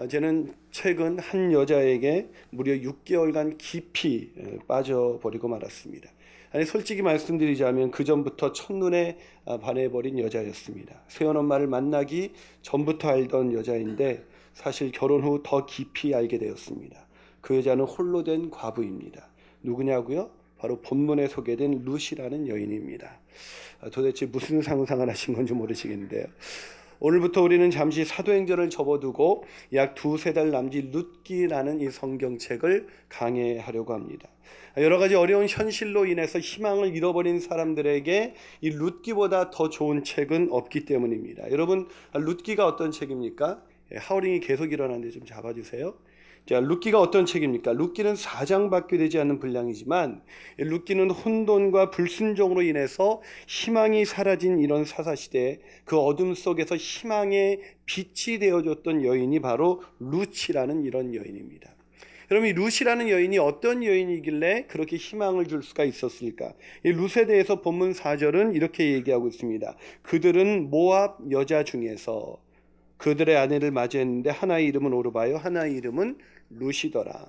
저는 최근 한 여자에게 무려 6개월간 깊이 빠져버리고 말았습니다. 아니, 솔직히 말씀드리자면 그 전부터 첫눈에 반해버린 여자였습니다. 세연 엄마를 만나기 전부터 알던 여자인데 사실 결혼 후 더 깊이 알게 되었습니다. 그 여자는 홀로 된 과부입니다. 누구냐고요? 바로 본문에 소개된 룻이라는 여인입니다. 도대체 무슨 상상을 하신 건지 모르시겠는데요. 오늘부터 우리는 잠시 사도행전을 접어두고 약 2-3달 남짓 룻기라는 이 성경책을 강해하려고 합니다. 여러 가지 어려운 현실로 인해서 희망을 잃어버린 사람들에게 이 룻기보다 더 좋은 책은 없기 때문입니다. 여러분, 룻기가 어떤 책입니까? 하울링이 계속 일어나는데 좀 잡아주세요. 자, 룻기가 어떤 책입니까? 룻기는 4장밖에 되지 않는 분량이지만 룻기는 혼돈과 불순종으로 인해서 희망이 사라진 이런 사사시대에 그 어둠 속에서 희망의 빛이 되어줬던 여인이 바로 룻이라는 이런 여인입니다. 그럼 이 룻이라는 여인이 어떤 여인이길래 그렇게 희망을 줄 수가 있었을까? 이 룻에 대해서 본문 4절은 이렇게 얘기하고 있습니다. 그들은 모압 여자 중에서 그들의 아내를 맞이했는데 하나의 이름은 오르바요, 하나의 이름은 룻이더라.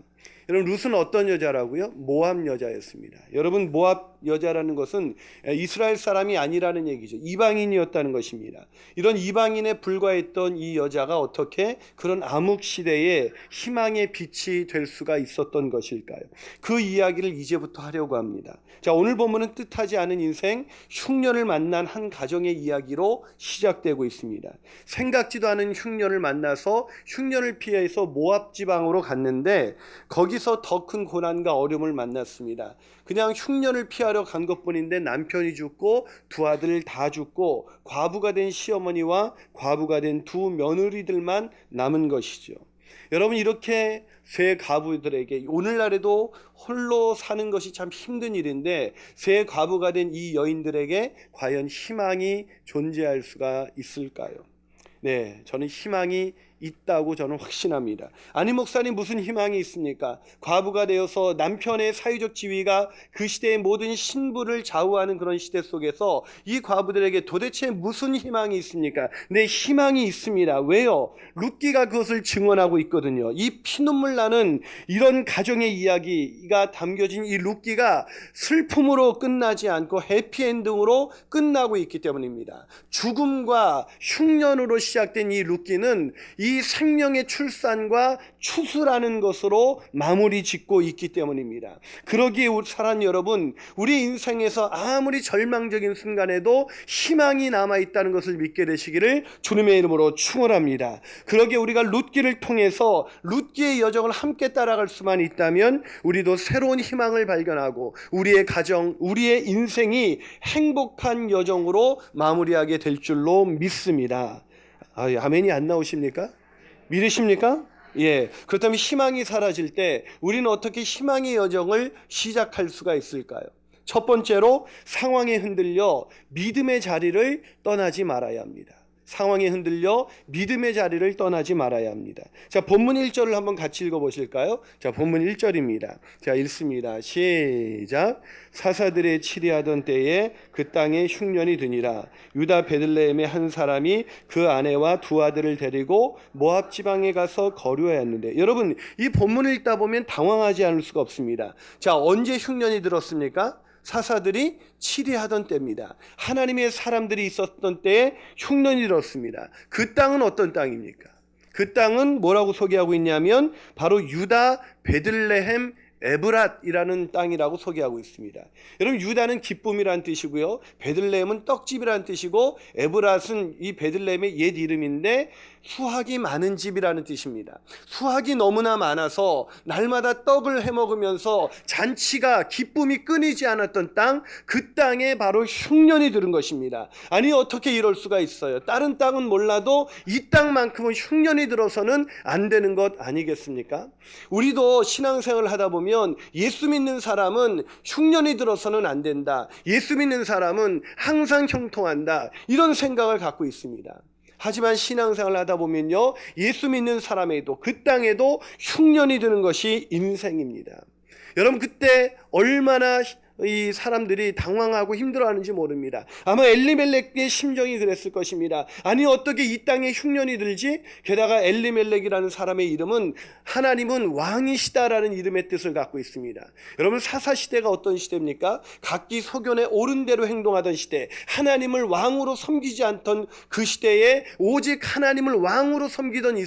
여러분, 룻은 어떤 여자라고요? 모압 여자였습니다. 여러분, 모압 여자라는 것은 이스라엘 사람이 아니라는 얘기죠. 이방인이었다는 것입니다. 이런 이방인에 불과했던 이 여자가 어떻게 그런 암흑 시대에 희망의 빛이 될 수가 있었던 것일까요? 그 이야기를 이제부터 하려고 합니다. 자, 오늘 본문은 뜻하지 않은 인생 흉년을 만난 한 가정의 이야기로 시작되고 있습니다. 생각지도 않은 흉년을 만나서 흉년을 피해서 모압 지방으로 갔는데 거기서 더 큰 고난과 어려움을 만났습니다. 그냥 흉년을 피하러 간 것뿐인데 남편이 죽고 두 아들 다 죽고 과부가 된 시어머니와 과부가 된 두 며느리들만 남은 것이죠. 여러분, 이렇게 세 과부들에게 오늘날에도 홀로 사는 것이 참 힘든 일인데 세 과부가 된 이 여인들에게 과연 희망이 존재할 수가 있을까요? 네, 저는 희망이 있다고 저는 확신합니다. 아니, 목사님, 무슨 희망이 있습니까? 과부가 되어서 남편의 사회적 지위가 그 시대의 모든 신부를 좌우하는 그런 시대 속에서 이 과부들에게 도대체 무슨 희망이 있습니까? 네, 희망이 있습니다. 왜요? 룻기가 그것을 증언하고 있거든요. 이 피눈물 나는 이런 가정의 이야기가 담겨진 이 룻기가 슬픔으로 끝나지 않고 해피엔딩으로 끝나고 있기 때문입니다. 죽음과 흉년으로 시작된 이 룻기는 이 생명의 출산과 추수라는 것으로 마무리 짓고 있기 때문입니다. 그러기에 사랑 여러분, 우리 인생에서 아무리 절망적인 순간에도 희망이 남아있다는 것을 믿게 되시기를 주님의 이름으로 축원합니다. 그러기에 우리가 룻기를 통해서 룻기의 여정을 함께 따라갈 수만 있다면 우리도 새로운 희망을 발견하고 우리의 가정, 우리의 인생이 행복한 여정으로 마무리하게 될 줄로 믿습니다. 아멘이 안 나오십니까? 믿으십니까? 예. 그렇다면 희망이 사라질 때 우리는 어떻게 희망의 여정을 시작할 수가 있을까요? 첫 번째로 상황에 흔들려 믿음의 자리를 떠나지 말아야 합니다. 상황에 흔들려 믿음의 자리를 떠나지 말아야 합니다. 자, 본문 1절을 한번 같이 읽어보실까요? 자, 본문 1절입니다. 자, 읽습니다. 시작. 사사들의 치리하던 때에 그 땅에 흉년이 드니라. 유다 베들레헴의 한 사람이 그 아내와 두 아들을 데리고 모압 지방에 가서 거류하였는데, 여러분, 이 본문을 읽다 보면 당황하지 않을 수가 없습니다. 자, 언제 흉년이 들었습니까? 사사들이 치리하던 때입니다. 하나님의 사람들이 있었던 때에 흉년이 들었습니다. 그 땅은 어떤 땅입니까? 그 땅은 뭐라고 소개하고 있냐면 바로 유다 베들레헴 에브랏이라는 땅이라고 소개하고 있습니다. 여러분, 유다는 기쁨이라는 뜻이고요, 베들레헴은 떡집이라는 뜻이고, 에브랏은 이 베들레헴의 옛 이름인데 수확이 많은 집이라는 뜻입니다. 수확이 너무나 많아서 날마다 떡을 해먹으면서 잔치가, 기쁨이 끊이지 않았던 땅, 그 땅에 바로 흉년이 들은 것입니다. 아니, 어떻게 이럴 수가 있어요? 다른 땅은 몰라도 이 땅만큼은 흉년이 들어서는 안 되는 것 아니겠습니까? 우리도 신앙생활을 하다 보면 예수 믿는 사람은 흉년이 들어서는 안 된다, 예수 믿는 사람은 항상 형통한다, 이런 생각을 갖고 있습니다. 하지만 신앙생활을 하다 보면요, 예수 믿는 사람에도 그 땅에도 흉년이 드는 것이 인생입니다. 여러분, 그때 얼마나 이 사람들이 당황하고 힘들어하는지 모릅니다. 아마 엘리멜렉의 심정이 그랬을 것입니다. 아니 어떻게 이 땅에 흉년이 들지? 게다가 엘리멜렉이라는 사람의 이름은 하나님은 왕이시다라는 이름의 뜻을 갖고 있습니다. 여러분 사사시대가 어떤 시대입니까? 각기 소견에 옳은 대로 행동하던 시대, 하나님을 왕으로 섬기지 않던 그 시대에 오직 하나님을 왕으로 섬기던 이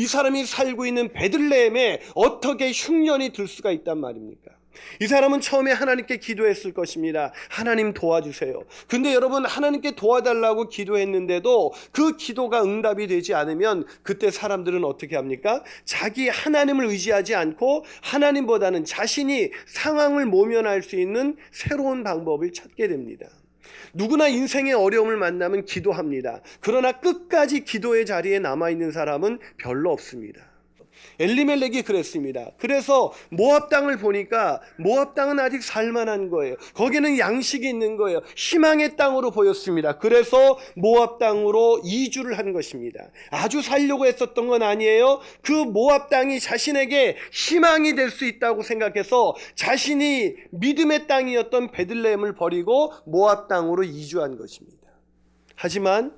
사람이 살고 있는 베들레헴에 어떻게 흉년이 들 수가 있단 말입니까? 이 사람은 처음에 하나님께 기도했을 것입니다. 하나님 도와주세요. 근데 여러분 하나님께 도와달라고 기도했는데도 그 기도가 응답이 되지 않으면 그때 사람들은 어떻게 합니까? 자기 하나님을 의지하지 않고 하나님보다는 자신이 상황을 모면할 수 있는 새로운 방법을 찾게 됩니다. 누구나 인생의 어려움을 만나면 기도합니다. 그러나 끝까지 기도의 자리에 남아있는 사람은 별로 없습니다. 엘리멜렉이 그랬습니다. 그래서 모압 땅을 보니까 모압 땅은 아직 살만한 거예요. 거기는 양식이 있는 거예요. 희망의 땅으로 보였습니다. 그래서 모압 땅으로 이주를 한 것입니다. 아주 살려고 했었던 건 아니에요. 그 모압 땅이 자신에게 희망이 될 수 있다고 생각해서 자신이 믿음의 땅이었던 베들레헴을 버리고 모압 땅으로 이주한 것입니다. 하지만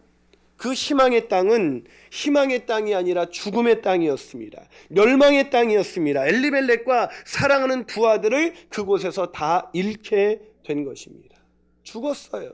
그 희망의 땅은 희망의 땅이 아니라 죽음의 땅이었습니다. 멸망의 땅이었습니다. 엘리멜렉과 사랑하는 두 아들을 그곳에서 다 잃게 된 것입니다. 죽었어요.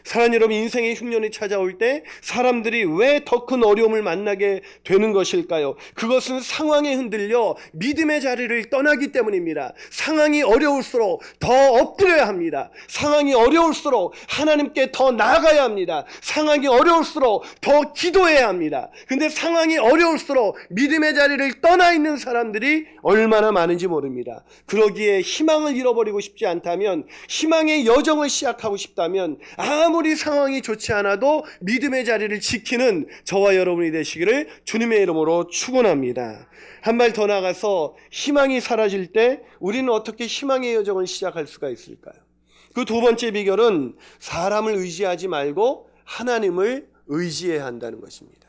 사랑하는 여러분, 인생의 흉년이 찾아올 때 사람들이 왜 더 큰 어려움을 만나게 되는 것일까요? 그것은 상황에 흔들려 믿음의 자리를 떠나기 때문입니다. 상황이 어려울수록 더 엎드려야 합니다. 상황이 어려울수록 하나님께 더 나아가야 합니다. 상황이 어려울수록 더 기도해야 합니다. 근데 상황이 어려울수록 믿음의 자리를 떠나 있는 사람들이 얼마나 많은지 모릅니다. 그러기에 희망을 잃어버리고 싶지 않다면, 희망의 여정을 시작하고 싶다면 아무리 상황이 좋지 않아도 믿음의 자리를 지키는 저와 여러분이 되시기를 주님의 이름으로 축원합니다. 한 발 더 나가서 희망이 사라질 때 우리는 어떻게 희망의 여정을 시작할 수가 있을까요? 그 두 번째 비결은 사람을 의지하지 말고 하나님을 의지해야 한다는 것입니다.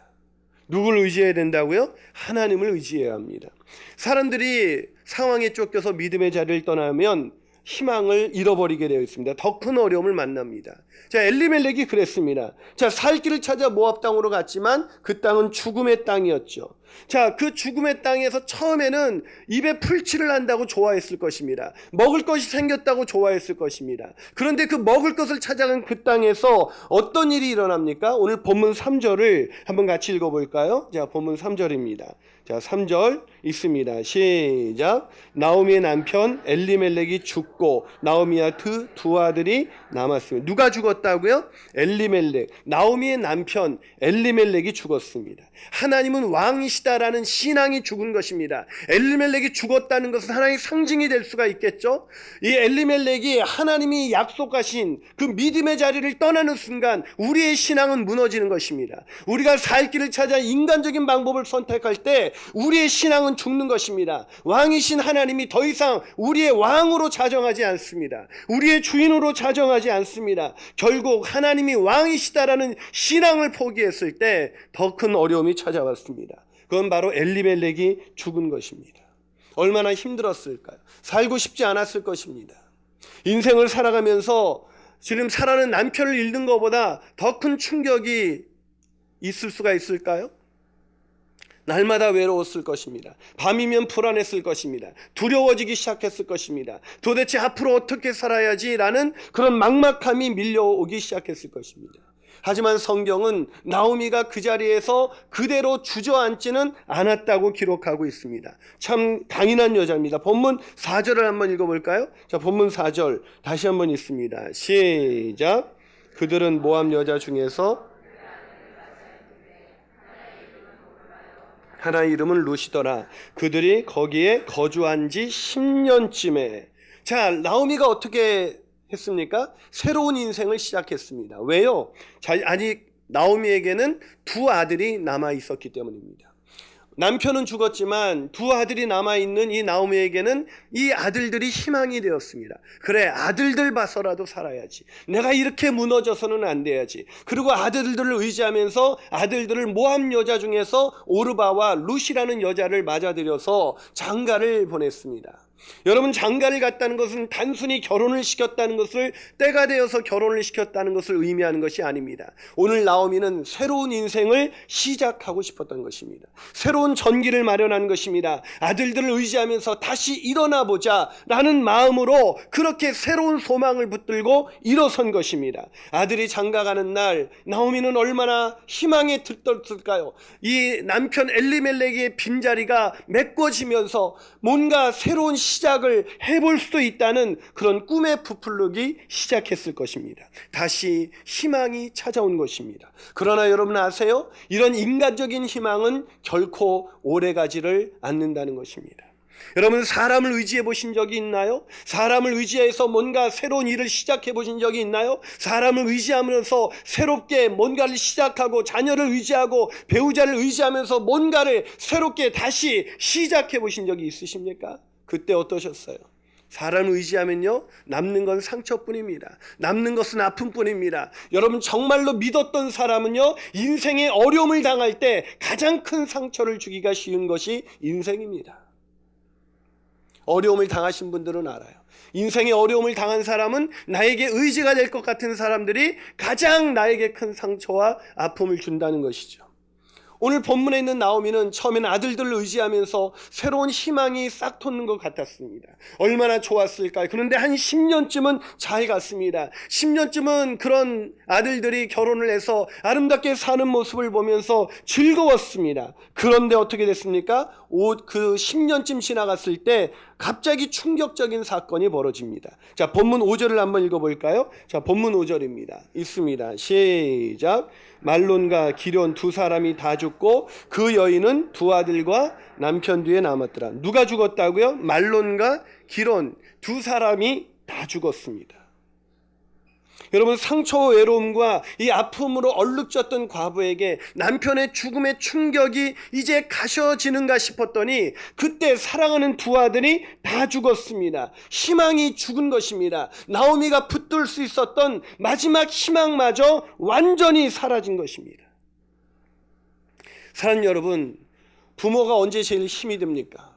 누굴 의지해야 된다고요? 하나님을 의지해야 합니다. 사람들이 상황에 쫓겨서 믿음의 자리를 떠나면 희망을 잃어버리게 되어 있습니다. 더 큰 어려움을 만납니다. 자, 엘리멜렉이 그랬습니다. 자, 살 길을 찾아 모압 땅으로 갔지만 그 땅은 죽음의 땅이었죠. 자, 그 죽음의 땅에서 처음에는 입에 풀칠을 한다고 좋아했을 것입니다. 먹을 것이 생겼다고 좋아했을 것입니다. 그런데 그 먹을 것을 찾아간 그 땅에서 어떤 일이 일어납니까? 오늘 본문 3절을 한번 같이 읽어볼까요? 자, 본문 3절입니다. 자, 3절 있습니다. 시작. 나오미의 남편 엘리멜렉이 죽고 나오미와 두 아들이 남았습니다. 누가 죽었다고요? 엘리멜렉. 나오미의 남편 엘리멜렉이 죽었습니다. 하나님은 왕이시다라는 신앙이 죽은 것입니다. 엘리멜렉이 죽었다는 것은 하나님의 상징이 될 수가 있겠죠. 이 엘리멜렉이 하나님이 약속하신 그 믿음의 자리를 떠나는 순간 우리의 신앙은 무너지는 것입니다. 우리가 살 길을 찾아 인간적인 방법을 선택할 때 우리의 신앙은 죽는 것입니다. 왕이신 하나님이 더 이상 우리의 왕으로 자정하지 않습니다. 우리의 주인으로 자정하지 않습니다. 결국 하나님이 왕이시다라는 신앙을 포기했을 때 더 큰 어려움이 찾아왔습니다. 그건 바로 엘리멜렉이 죽은 것입니다. 얼마나 힘들었을까요? 살고 싶지 않았을 것입니다. 인생을 살아가면서 지금 사랑하는 남편을 잃는 것보다 더 큰 충격이 있을 수가 있을까요? 날마다 외로웠을 것입니다. 밤이면 불안했을 것입니다. 두려워지기 시작했을 것입니다. 도대체 앞으로 어떻게 살아야지라는 그런 막막함이 밀려오기 시작했을 것입니다. 하지만 성경은 나오미가 그 자리에서 그대로 주저앉지는 않았다고 기록하고 있습니다. 참 강인한 여자입니다. 본문 4절을 한번 읽어볼까요? 자, 본문 4절 다시 한번 읽습니다. 시작. 그들은 모압 여자 중에서 하나의 이름은 루시더라. 그들이 거기에 거주한 지 10년쯤에. 자, 나오미가 어떻게 했습니까? 새로운 인생을 시작했습니다. 왜요? 아직 나오미에게는 두 아들이 남아 있었기 때문입니다. 남편은 죽었지만 두 아들이 남아있는 이 나오미에게는 이 아들들이 희망이 되었습니다. 그래, 아들들 봐서라도 살아야지. 내가 이렇게 무너져서는 안 돼야지. 그리고 아들들을 의지하면서 아들들을 모압 여자 중에서 오르바와 룻이라는 여자를 맞아들여서 장가를 보냈습니다. 여러분, 장가를 갔다는 것은 단순히 결혼을 시켰다는 것을, 때가 되어서 결혼을 시켰다는 것을 의미하는 것이 아닙니다. 오늘 나오미는 새로운 인생을 시작하고 싶었던 것입니다. 새로운 전기를 마련하는 것입니다. 아들들을 의지하면서 다시 일어나 보자 라는 마음으로 그렇게 새로운 소망을 붙들고 일어선 것입니다. 아들이 장가가는 날 나오미는 얼마나 희망에 들떴을까요? 이 남편 엘리멜렉의 빈자리가 메꿔지면서 뭔가 새로운 시작을 해볼 수도 있다는 그런 꿈에 부풀르기 시작했을 것입니다. 다시 희망이 찾아온 것입니다. 그러나 여러분 아세요? 이런 인간적인 희망은 결코 오래가지를 않는다는 것입니다. 여러분, 사람을 의지해 보신 적이 있나요? 사람을 의지해서 뭔가 새로운 일을 시작해 보신 적이 있나요? 사람을 의지하면서 새롭게 뭔가를 시작하고, 자녀를 의지하고 배우자를 의지하면서 뭔가를 새롭게 다시 시작해 보신 적이 있으십니까? 그때 어떠셨어요? 사람을 의지하면요, 남는 건 상처뿐입니다. 남는 것은 아픔뿐입니다. 여러분, 정말로 믿었던 사람은요, 인생의 어려움을 당할 때 가장 큰 상처를 주기가 쉬운 것이 인생입니다. 어려움을 당하신 분들은 알아요. 인생의 어려움을 당한 사람은 나에게 의지가 될 것 같은 사람들이 가장 나에게 큰 상처와 아픔을 준다는 것이죠. 오늘 본문에 있는 나오미는 처음에는 아들들을 의지하면서 새로운 희망이 싹 돋는 것 같았습니다. 얼마나 좋았을까요? 그런데 한 10년쯤은 잘 갔습니다. 10년쯤은 그런 아들들이 결혼을 해서 아름답게 사는 모습을 보면서 즐거웠습니다. 그런데 어떻게 됐습니까? 그 10년쯤 지나갔을 때 갑자기 충격적인 사건이 벌어집니다. 자, 본문 5절을 한번 읽어볼까요? 자, 본문 5절입니다. 있습니다. 시작. 말론과 기럨 두 사람이 다 죽고 그 여인은 두 아들과 남편 뒤에 남았더라. 누가 죽었다고요? 말론과 기럨 두 사람이 다 죽었습니다. 여러분, 상처와 외로움과 이 아픔으로 얼룩졌던 과부에게 남편의 죽음의 충격이 이제 가셔지는가 싶었더니 그때 사랑하는 두 아들이 다 죽었습니다. 희망이 죽은 것입니다. 나오미가 붙들 수 있었던 마지막 희망마저 완전히 사라진 것입니다. 사랑하는 여러분, 부모가 언제 제일 힘이 듭니까?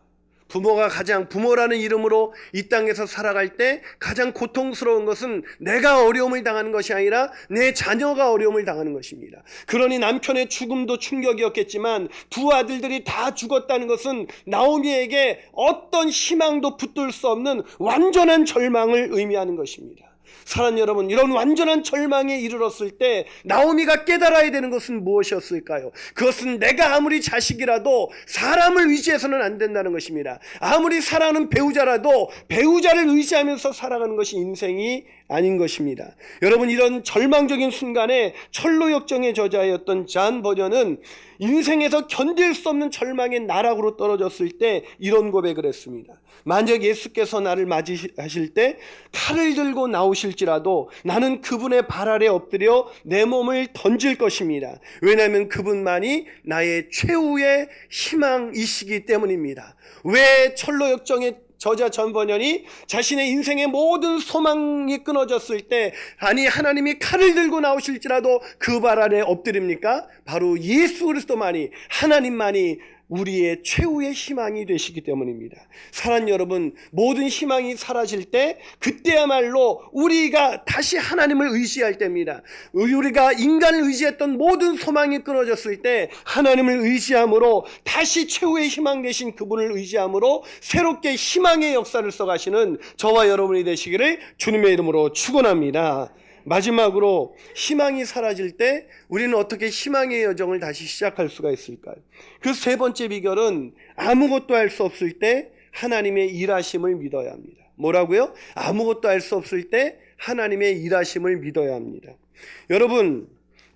부모라는 이름으로 이 땅에서 살아갈 때 가장 고통스러운 것은 내가 어려움을 당하는 것이 아니라 내 자녀가 어려움을 당하는 것입니다. 그러니 남편의 죽음도 충격이었겠지만 두 아들들이 다 죽었다는 것은 나오미에게 어떤 희망도 붙들 수 없는 완전한 절망을 의미하는 것입니다. 사랑하는 여러분, 이런 완전한 절망에 이르렀을 때 나오미가 깨달아야 되는 것은 무엇이었을까요? 그것은 내가 아무리 자식이라도 사람을 의지해서는 안 된다는 것입니다. 아무리 사랑하는 배우자라도 배우자를 의지하면서 살아가는 것이 인생이 아닌 것입니다. 여러분, 이런 절망적인 순간에 철로역정의 저자였던 잔 버전은 인생에서 견딜 수 없는 절망의 나락으로 떨어졌을 때 이런 고백을 했습니다. 만약 예수께서 나를 맞이하실 때 칼을 들고 나오실지라도 나는 그분의 발 아래 엎드려 내 몸을 던질 것입니다. 왜냐하면 그분만이 나의 최후의 희망이시기 때문입니다. 왜 철로역정의 저자 잔 버전이 자신의 인생의 모든 소망이 끊어졌을 때 아니 하나님이 칼을 들고 나오실지라도 그 발 아래 엎드립니까? 바로 예수 그리스도만이, 하나님만이 우리의 최후의 희망이 되시기 때문입니다. 사랑하는 여러분, 모든 희망이 사라질 때 그때야말로 우리가 다시 하나님을 의지할 때입니다. 우리가 인간을 의지했던 모든 소망이 끊어졌을 때 하나님을 의지함으로 다시 최후의 희망 되신 그분을 의지함으로 새롭게 희망의 역사를 써가시는 저와 여러분이 되시기를 주님의 이름으로 축원합니다. 마지막으로 희망이 사라질 때 우리는 어떻게 희망의 여정을 다시 시작할 수가 있을까요? 그 세 번째 비결은 아무것도 할 수 없을 때 하나님의 일하심을 믿어야 합니다. 뭐라고요? 아무것도 할 수 없을 때 하나님의 일하심을 믿어야 합니다. 여러분,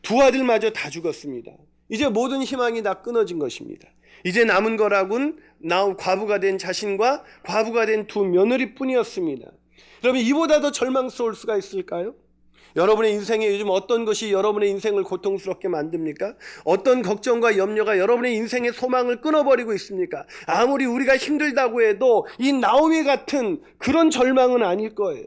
두 아들마저 다 죽었습니다. 이제 모든 희망이 다 끊어진 것입니다. 이제 남은 거라곤 과부가 된 자신과 과부가 된 두 며느리뿐이었습니다. 여러분, 이보다 더 절망스러울 수가 있을까요? 여러분의 인생에 요즘 어떤 것이 여러분의 인생을 고통스럽게 만듭니까? 어떤 걱정과 염려가 여러분의 인생의 소망을 끊어버리고 있습니까? 아무리 우리가 힘들다고 해도 이 나오미 같은 그런 절망은 아닐 거예요.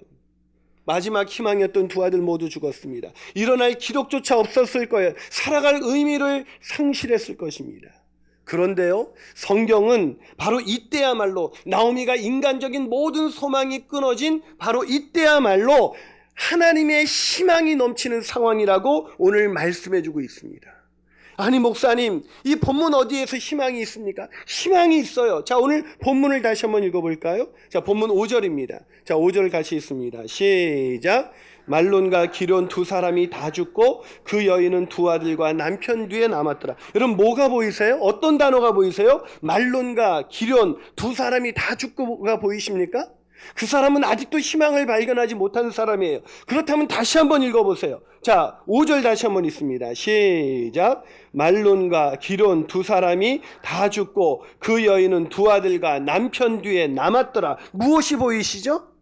마지막 희망이었던 두 아들 모두 죽었습니다. 일어날 기록조차 없었을 거예요. 살아갈 의미를 상실했을 것입니다. 그런데요, 성경은 바로 이때야말로 나오미가 인간적인 모든 소망이 끊어진 바로 이때야말로 하나님의 희망이 넘치는 상황이라고 오늘 말씀해주고 있습니다. 아니 목사님, 이 본문 어디에서 희망이 있습니까? 희망이 있어요. 자, 오늘 본문을 다시 한번 읽어볼까요? 자, 본문 5절입니다. 자, 5절 같이 있습니다. 시작. 말론과 기럨 두 사람이 다 죽고 그 여인은 두 아들과 남편 뒤에 남았더라. 여러분, 뭐가 보이세요? 어떤 단어가 보이세요? 말론과 기럨 두 사람이 다 죽고가 보이십니까? 그 사람은 아직도 희망을 발견하지 못한 사람이에요. 그렇다면 다시 한번 읽어보세요. 자, 5절 다시 한번 있습니다. 시작. 말론과 기럨 두 사람이 다 죽고 그 여인은 두 아들과 남편 뒤에 남았더라. 무엇이 보이시죠?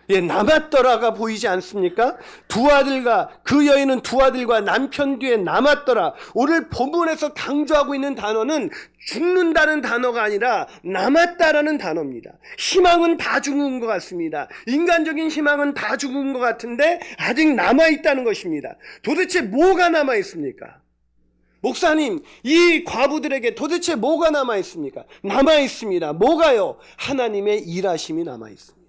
예, 남았더라가 보이지 않습니까? 두 아들과 그 여인은 두 아들과 남편 뒤에 남았더라. 오늘 본문에서 강조하고 있는 단어는 죽는다는 단어가 아니라 남았다라는 단어입니다. 희망은 다 죽은 것 같습니다. 인간적인 희망은 다 죽은 것 같은데 아직 남아있다는 것입니다. 도대체 뭐가 남아있습니까? 목사님, 이 과부들에게 도대체 뭐가 남아있습니까? 남아있습니다. 뭐가요? 하나님의 일하심이 남아있습니다.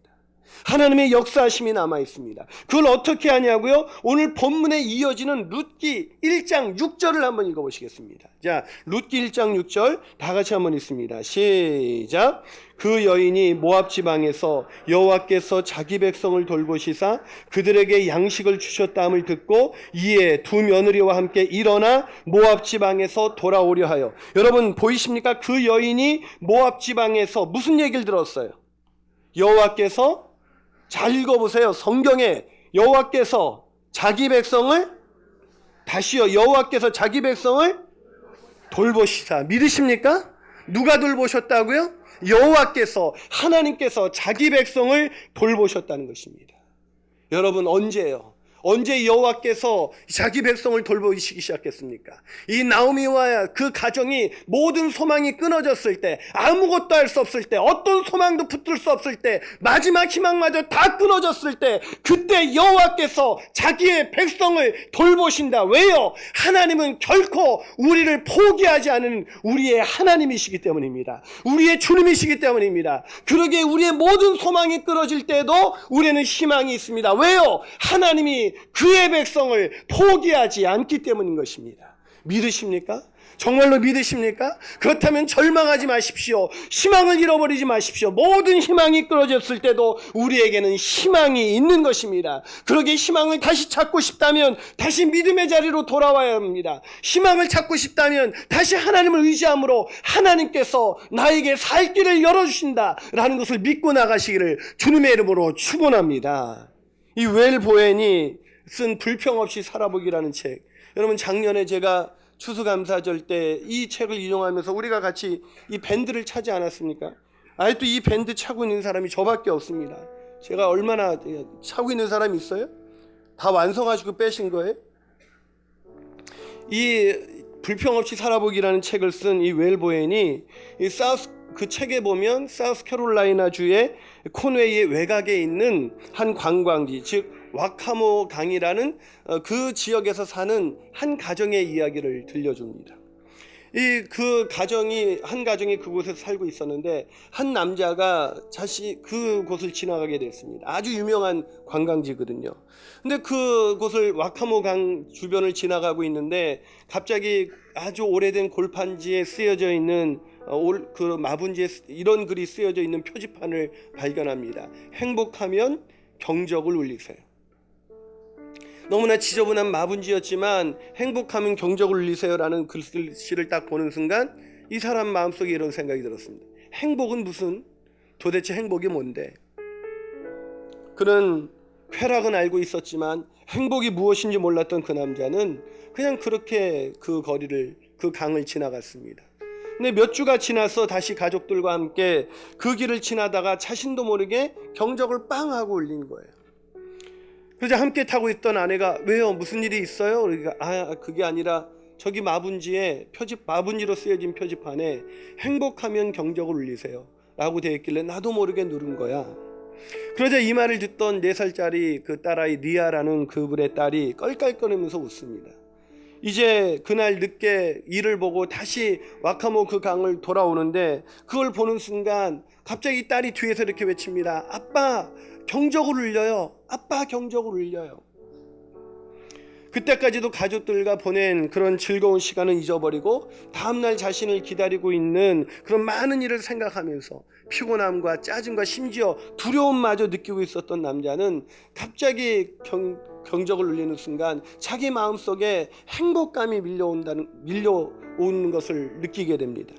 하나님의 역사하심이 남아있습니다. 그걸 어떻게 하냐고요? 오늘 본문에 이어지는 룻기 1장 6절을 한번 읽어보시겠습니다. 자, 룻기 1장 6절 다 같이 한번 읽습니다. 시작. 그 여인이 모압 지방에서 여호와께서 자기 백성을 돌보시사 그들에게 양식을 주셨다함을 듣고 이에 두 며느리와 함께 일어나 모압 지방에서 돌아오려 하여. 여러분 보이십니까? 그 여인이 모압 지방에서 무슨 얘기를 들었어요? 여호와께서, 잘 읽어보세요. 성경에 여호와께서 자기 백성을, 다시요, 여호와께서 자기 백성을 돌보시사. 믿으십니까? 누가 돌보셨다고요? 여호와께서, 하나님께서 자기 백성을 돌보셨다는 것입니다. 여러분, 언제예요? 언제 여호와께서 자기 백성을 돌보시기 시작했습니까? 이 나오미와 그 가정이 모든 소망이 끊어졌을 때, 아무것도 할 수 없을 때, 어떤 소망도 붙들 수 없을 때, 마지막 희망마저 다 끊어졌을 때, 그때 여호와께서 자기의 백성을 돌보신다. 왜요? 하나님은 결코 우리를 포기하지 않은 우리의 하나님이시기 때문입니다. 우리의 주님이시기 때문입니다. 그러기에 우리의 모든 소망이 끊어질 때도 우리는 희망이 있습니다. 왜요? 하나님이 그의 백성을 포기하지 않기 때문인 것입니다. 믿으십니까? 정말로 믿으십니까? 그렇다면 절망하지 마십시오. 희망을 잃어버리지 마십시오. 모든 희망이 끊어졌을 때도 우리에게는 희망이 있는 것입니다. 그러기에 희망을 다시 찾고 싶다면 다시 믿음의 자리로 돌아와야 합니다. 희망을 찾고 싶다면 다시 하나님을 의지함으로 하나님께서 나에게 살 길을 열어주신다라는 것을 믿고 나가시기를 주님의 이름으로 축원합니다. 이 웰 보엔이 쓴 불평 없이 살아보기라는 책, 여러분 작년에 제가 추수감사절 때 이 책을 인용하면서 우리가 같이 이 밴드를 차지 않았습니까? 아직도 이 밴드 차고 있는 사람이 저밖에 없습니다. 제가 얼마나 차고 있는 사람이 있어요? 다 완성하시고 빼신 거예요? 이 불평 없이 살아보기라는 책을 쓴 이 웰 보엔이 그 책에 보면 사우스캐롤라이나 주의 코네이의 외곽에 있는 한 관광지, 즉 와카모 강이라는 그 지역에서 사는 한 가정의 이야기를 들려줍니다. 한 가정이 그곳에서 살고 있었는데 한 남자가 그곳을 지나가게 됐습니다. 아주 유명한 관광지거든요. 근데 그곳을 와카모 강 주변을 지나가고 있는데 갑자기 아주 오래된 골판지에 쓰여져 있는 그 마분지에 이런 글이 쓰여져 있는 표지판을 발견합니다. 행복하면 경적을 울리세요. 너무나 지저분한 마분지였지만 행복하면 경적을 울리세요라는 글씨를 딱 보는 순간 이 사람 마음속에 이런 생각이 들었습니다. 행복은 무슨? 도대체 행복이 뭔데? 그는 쾌락은 알고 있었지만 행복이 무엇인지 몰랐던 그 남자는 그냥 그렇게 그 강을 지나갔습니다. 근데 몇 주가 지나서 다시 가족들과 함께 그 길을 지나다가 자신도 모르게 경적을 빵 하고 울린 거예요. 그래서 함께 타고 있던 아내가 왜요? 무슨 일이 있어요? 그러니까 그게 아니라 저기 마분지로 쓰여진 표지판에 행복하면 경적을 울리세요 라고 되어 있길래 나도 모르게 누른 거야. 그러자 이 말을 듣던 4살짜리 그 딸아이 리아라는 그분의 딸이 껄껄거리면서 웃습니다. 이제 그날 늦게 일을 보고 다시 와카모 그 강을 돌아오는데 그걸 보는 순간 갑자기 딸이 뒤에서 이렇게 외칩니다. 아빠 경적을 울려요. 아빠 경적을 울려요. 그때까지도 가족들과 보낸 그런 즐거운 시간은 잊어버리고 다음날 자신을 기다리고 있는 그런 많은 일을 생각하면서 피곤함과 짜증과 심지어 두려움마저 느끼고 있었던 남자는 갑자기 경적을 울리는 순간 자기 마음속에 행복감이 밀려오는 것을 느끼게 됩니다.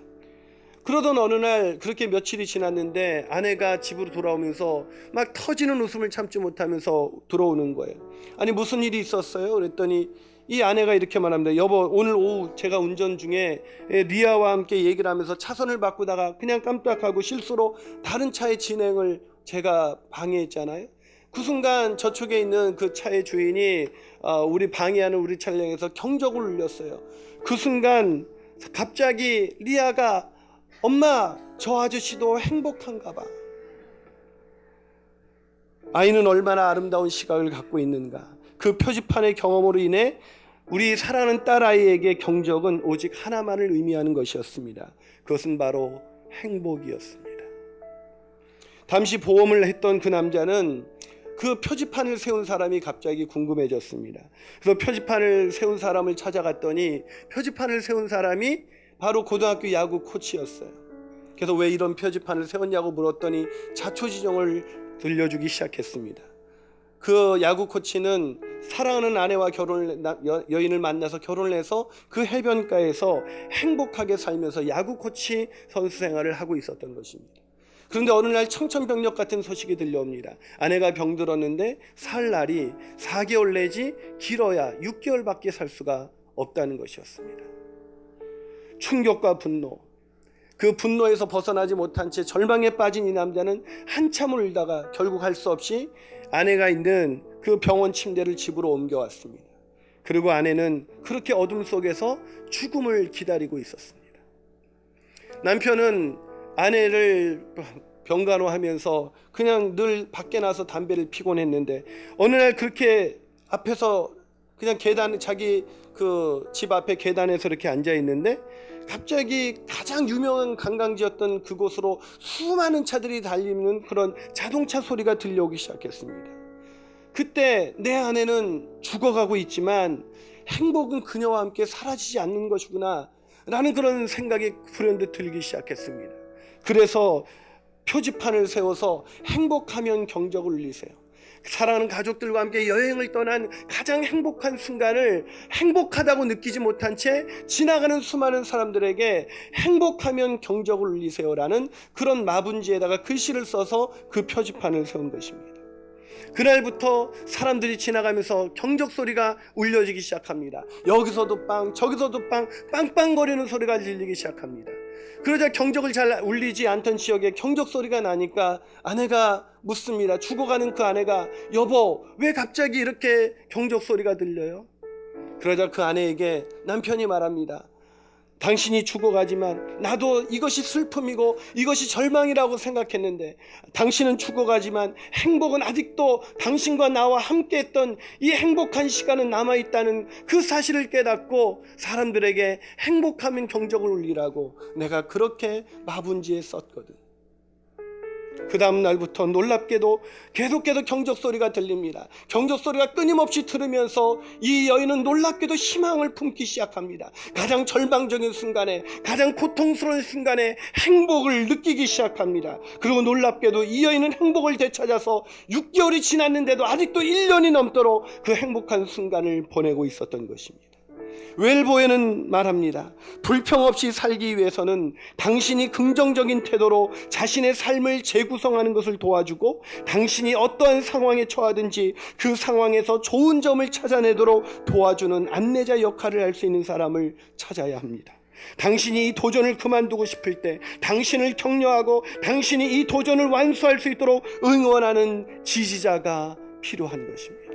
그러던 어느 날 그렇게 며칠이 지났는데 아내가 집으로 돌아오면서 막 터지는 웃음을 참지 못하면서 들어오는 거예요. 아니 무슨 일이 있었어요? 그랬더니 이 아내가 이렇게 말합니다. 여보, 오늘 오후 제가 운전 중에 리아와 함께 얘기를 하면서 차선을 바꾸다가 그냥 깜빡하고 실수로 다른 차의 진행을 제가 방해했잖아요. 그 순간 저쪽에 있는 그 차의 주인이 우리 방해하는 우리 차량에서 경적을 울렸어요. 그 순간 갑자기 리아가 엄마, 저 아저씨도 행복한가 봐. 아이는 얼마나 아름다운 시각을 갖고 있는가. 그 표지판의 경험으로 인해 우리 사랑하는 딸아이에게 경적은 오직 하나만을 의미하는 것이었습니다. 그것은 바로 행복이었습니다. 잠시 보험을 했던 그 남자는 그 표지판을 세운 사람이 갑자기 궁금해졌습니다. 그래서 표지판을 세운 사람을 찾아갔더니 표지판을 세운 사람이 바로 고등학교 야구 코치였어요. 그래서 왜 이런 표지판을 세웠냐고 물었더니 자초지종을 들려주기 시작했습니다. 그 야구 코치는 사랑하는 아내와 여인을 만나서 결혼을 해서 그 해변가에서 행복하게 살면서 야구 코치 선수 생활을 하고 있었던 것입니다. 그런데 어느 날 청천벽력 같은 소식이 들려옵니다. 아내가 병들었는데 살 날이 4개월 내지 길어야 6개월밖에 살 수가 없다는 것이었습니다. 충격과 분노, 그 분노에서 벗어나지 못한 채 절망에 빠진 이 남자는 한참을 울다가 결국 할 수 없이 아내가 있는 그 병원 침대를 집으로 옮겨왔습니다. 그리고 아내는 그렇게 어둠 속에서 죽음을 기다리고 있었습니다. 남편은 아내를 병간호하면서 그냥 늘 밖에 나서 담배를 피곤 했는데 어느 날 그렇게 앞에서 그냥 계단, 자기 그 집 앞에 계단에서 이렇게 앉아 있는데 갑자기 가장 유명한 관광지였던 그곳으로 수많은 차들이 달리는 그런 자동차 소리가 들려오기 시작했습니다. 그때 내 아내는 죽어가고 있지만 행복은 그녀와 함께 사라지지 않는 것이구나 라는 그런 생각이 불현듯 들기 시작했습니다. 그래서 표지판을 세워서 행복하면 경적을 울리세요. 사랑하는 가족들과 함께 여행을 떠난 가장 행복한 순간을 행복하다고 느끼지 못한 채 지나가는 수많은 사람들에게 행복하면 경적을 울리세요라는 그런 마분지에다가 글씨를 써서 그 표지판을 세운 것입니다. 그날부터 사람들이 지나가면서 경적 소리가 울려지기 시작합니다. 여기서도 빵, 저기서도 빵, 빵빵거리는 소리가 들리기 시작합니다. 그러자 경적을 잘 울리지 않던 지역에 경적 소리가 나니까 아내가 묻습니다. 죽어가는 그 아내가 여보, 왜 갑자기 이렇게 경적 소리가 들려요? 그러자 그 아내에게 남편이 말합니다. 당신이 죽어가지만 나도 이것이 슬픔이고 이것이 절망이라고 생각했는데 당신은 죽어가지만 행복은 아직도 당신과 나와 함께했던 이 행복한 시간은 남아있다는 그 사실을 깨닫고 사람들에게 행복하면 경적을 울리라고 내가 그렇게 마분지에 썼거든. 그 다음 날부터 놀랍게도 계속해서 경적 소리가 들립니다. 경적 소리가 끊임없이 들으면서 이 여인은 놀랍게도 희망을 품기 시작합니다. 가장 절망적인 순간에, 가장 고통스러운 순간에 행복을 느끼기 시작합니다. 그리고 놀랍게도 이 여인은 행복을 되찾아서 6개월이 지났는데도 아직도 1년이 넘도록 그 행복한 순간을 보내고 있었던 것입니다. 웰보에는 말합니다. 불평 없이 살기 위해서는 당신이 긍정적인 태도로 자신의 삶을 재구성하는 것을 도와주고 당신이 어떠한 상황에 처하든지 그 상황에서 좋은 점을 찾아내도록 도와주는 안내자 역할을 할 수 있는 사람을 찾아야 합니다. 당신이 이 도전을 그만두고 싶을 때 당신을 격려하고 당신이 이 도전을 완수할 수 있도록 응원하는 지지자가 필요한 것입니다.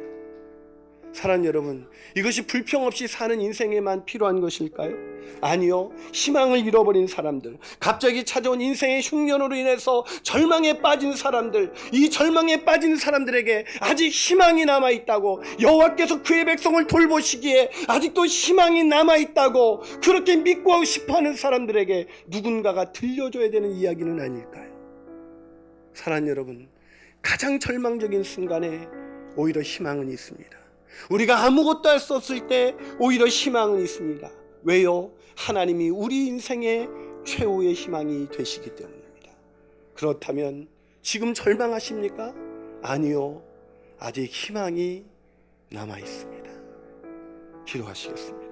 사랑하는 여러분, 이것이 불평 없이 사는 인생에만 필요한 것일까요? 아니요, 희망을 잃어버린 사람들, 갑자기 찾아온 인생의 흉년으로 인해서 절망에 빠진 사람들, 이 절망에 빠진 사람들에게 아직 희망이 남아있다고, 여호와께서 그의 백성을 돌보시기에 아직도 희망이 남아있다고 그렇게 믿고 싶어하는 사람들에게 누군가가 들려줘야 되는 이야기는 아닐까요? 사랑하는 여러분, 가장 절망적인 순간에 오히려 희망은 있습니다. 우리가 아무것도 할 수 없을 때 오히려 희망은 있습니다. 왜요? 하나님이 우리 인생의 최후의 희망이 되시기 때문입니다. 그렇다면 지금 절망하십니까? 아니요, 아직 희망이 남아 있습니다. 기도하시겠습니다.